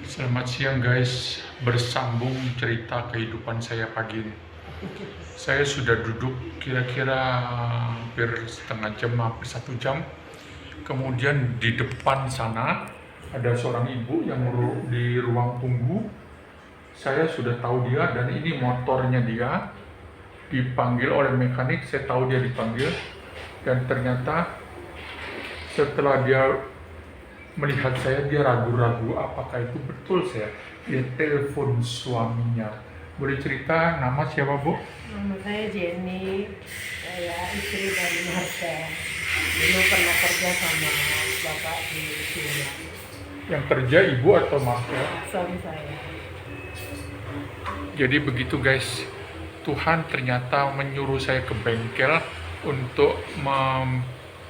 Selamat siang guys, bersambung cerita kehidupan saya pagi ini. Saya sudah duduk kira-kira hampir setengah jam, hampir 1 jam. Kemudian di depan sana ada seorang ibu yang di ruang tunggu. Saya sudah tahu dia dan ini motornya dia. Dipanggil oleh mekanik, saya tahu dia dipanggil. Dan ternyata setelah dia melihat saya, dia ragu-ragu apakah itu betul dia telepon suaminya. Boleh cerita nama siapa, Bu? Nama saya Jenny, saya istri dari Marcel. Dulu pernah kerja sama bapak di sini. Yang kerja ibu atau Marcel? Suami saya. Jadi begitu guys, Tuhan ternyata menyuruh saya ke bengkel untuk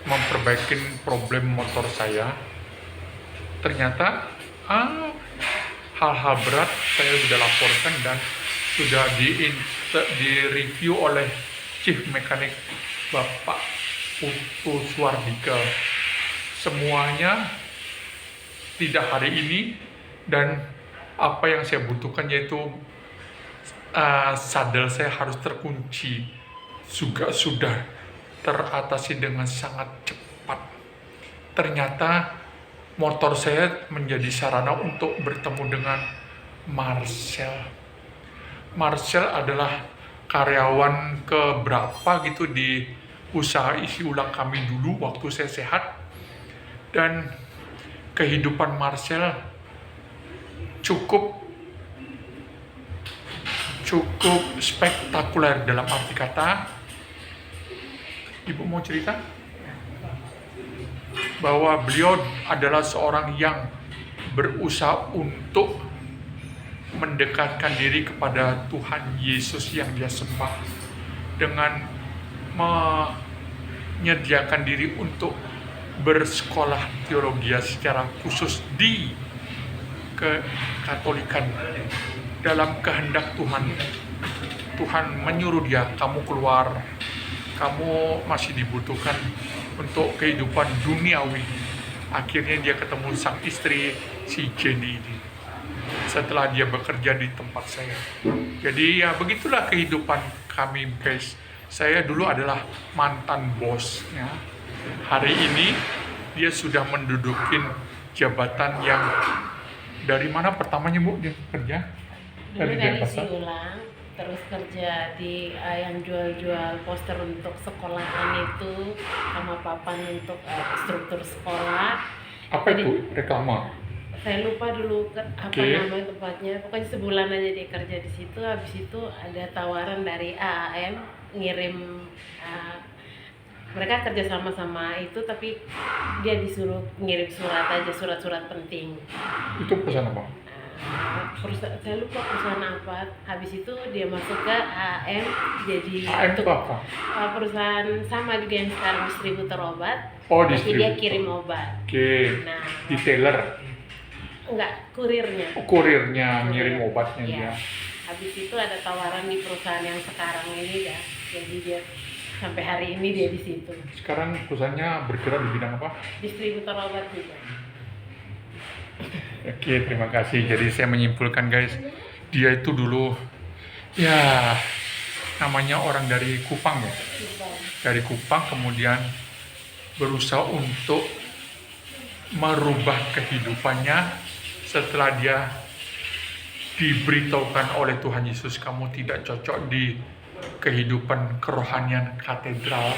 memperbaiki problem motor saya. Ternyata hal-hal berat saya sudah laporkan dan sudah di-review oleh Chief Mechanic Bapak Putu Suardika. Semuanya tidak hari ini, dan apa yang saya butuhkan yaitu sadel saya harus terkunci, juga sudah teratasi dengan sangat cepat. Ternyata motor saya menjadi sarana untuk bertemu dengan Marcel. Marcel adalah karyawan keberapa gitu di usaha isi ulang kami dulu waktu saya sehat. Dan kehidupan Marcel cukup spektakuler dalam arti kata. Ibu mau cerita bahwa beliau adalah seorang yang berusaha untuk mendekatkan diri kepada Tuhan Yesus yang dia sembah dengan menyediakan diri untuk bersekolah teologi secara khusus di Katolikan. Dalam kehendak Tuhan, Tuhan menyuruh dia, kamu keluar, kamu masih dibutuhkan untuk kehidupan duniawi. Akhirnya dia ketemu sang istri, si Jenny ini, setelah dia bekerja di tempat saya. Jadi ya begitulah kehidupan kami guys. Saya dulu adalah mantan bosnya. Hari ini dia sudah mendudukin jabatan yang dari mana pertamanya, Bu, dia kerja? Dulu dari Siulang, terus kerja di yang jual-jual poster untuk sekolahan itu, sama papan untuk struktur sekolah. Apa itu? Reklama? Saya lupa dulu apa nama tempatnya. Pokoknya sebulan aja dia kerja di situ. Habis itu ada tawaran dari AAM ngirim, mereka kerja sama itu, tapi dia disuruh ngirim surat aja, surat-surat penting. Itu perusahaan apa? Saya lupa perusahaan apa. Habis itu dia masuk ke AM, jadi AM itu apa? perusahaan sama juga yang sekarang distributor obat. Oh, tapi dia kirim obat. Oke. Nah, Detailer? enggak, kurirnya. Oh, kurirnya ngirim obatnya ya. dia. Habis itu ada tawaran di perusahaan yang sekarang ini ya. Jadi dia sampai hari ini dia di situ. Sekarang perusahaannya bergerak di bidang apa? Distributor obat juga. Oke, terima kasih. Jadi saya menyimpulkan guys, dia itu dulu ya namanya orang dari Kupang ya. Dari Kupang kemudian berusaha untuk merubah kehidupannya setelah dia diberitahukan oleh Tuhan Yesus, kamu tidak cocok di kehidupan kerohanian katedral,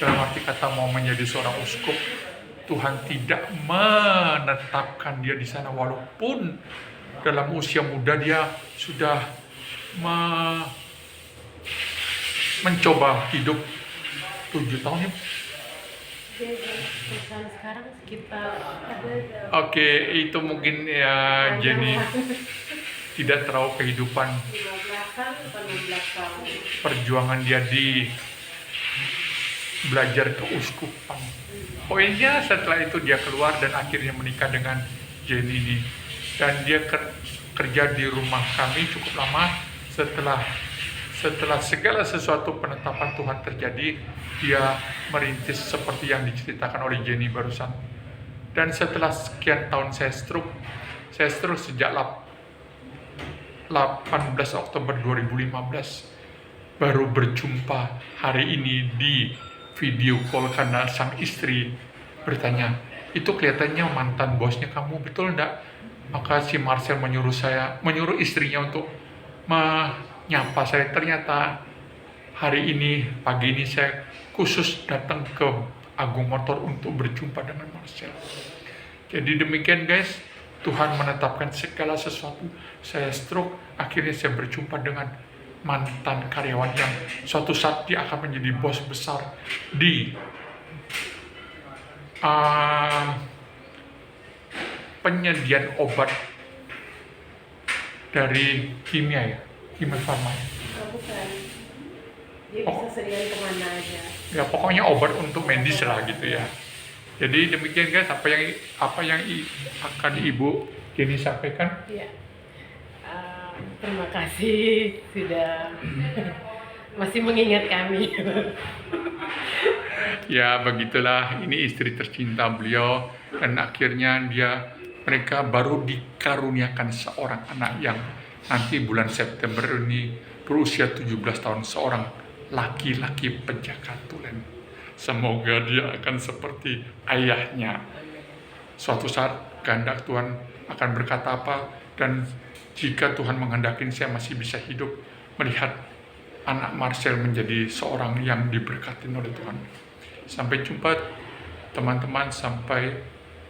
dalam arti kata mau menjadi seorang uskup. Tuhan tidak menetapkan dia di sana, walaupun dalam usia muda dia sudah mencoba hidup 7 tahun ya. Perusahaan sekarang sekitar Oke, itu mungkin ya Jenny tidak terlalu kehidupan 15 tahun. Perjuangan dia di belajar keuskupan. Poinnya setelah itu dia keluar dan akhirnya menikah dengan Jenny ini. Dan dia kerja di rumah kami cukup lama. Setelah segala sesuatu penetapan Tuhan terjadi, dia merintis seperti yang diceritakan oleh Jenny barusan. Dan setelah sekian tahun saya stroke, Saya stroke sejak 18 Oktober 2015. Baru berjumpa hari ini di video call karena sang istri bertanya, itu kelihatannya mantan bosnya kamu, betul enggak? Maka si Marcel menyuruh istrinya untuk menyapa saya. Ternyata hari ini, pagi ini saya khusus datang ke Agung Motor untuk berjumpa dengan Marcel. Jadi demikian guys, Tuhan menetapkan segala sesuatu. Saya stroke, akhirnya saya berjumpa dengan mantan karyawan yang suatu saat dia akan menjadi bos besar di penyediaan obat dari kimia farma. Bukan. Dia bisa sediain kemana aja. Ya pokoknya obat untuk medis lah gitu ya. Jadi demikian guys, apa yang akan Ibu Jenny sampaikan? Iya. Terima kasih sudah masih mengingat kami. Ya begitulah, ini istri tercinta beliau, dan akhirnya mereka baru dikaruniakan seorang anak yang nanti bulan September ini berusia 17 tahun, seorang laki-laki penjaga tulen. Semoga dia akan seperti ayahnya. Suatu saat kehendak Tuhan akan berkata apa, dan jika Tuhan menghendaki saya masih bisa hidup melihat anak Marcel menjadi seorang yang diberkati oleh Tuhan. Sampai jumpa teman-teman, sampai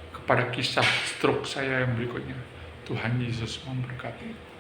kepada kisah stroke saya yang berikutnya. Tuhan Yesus memberkati.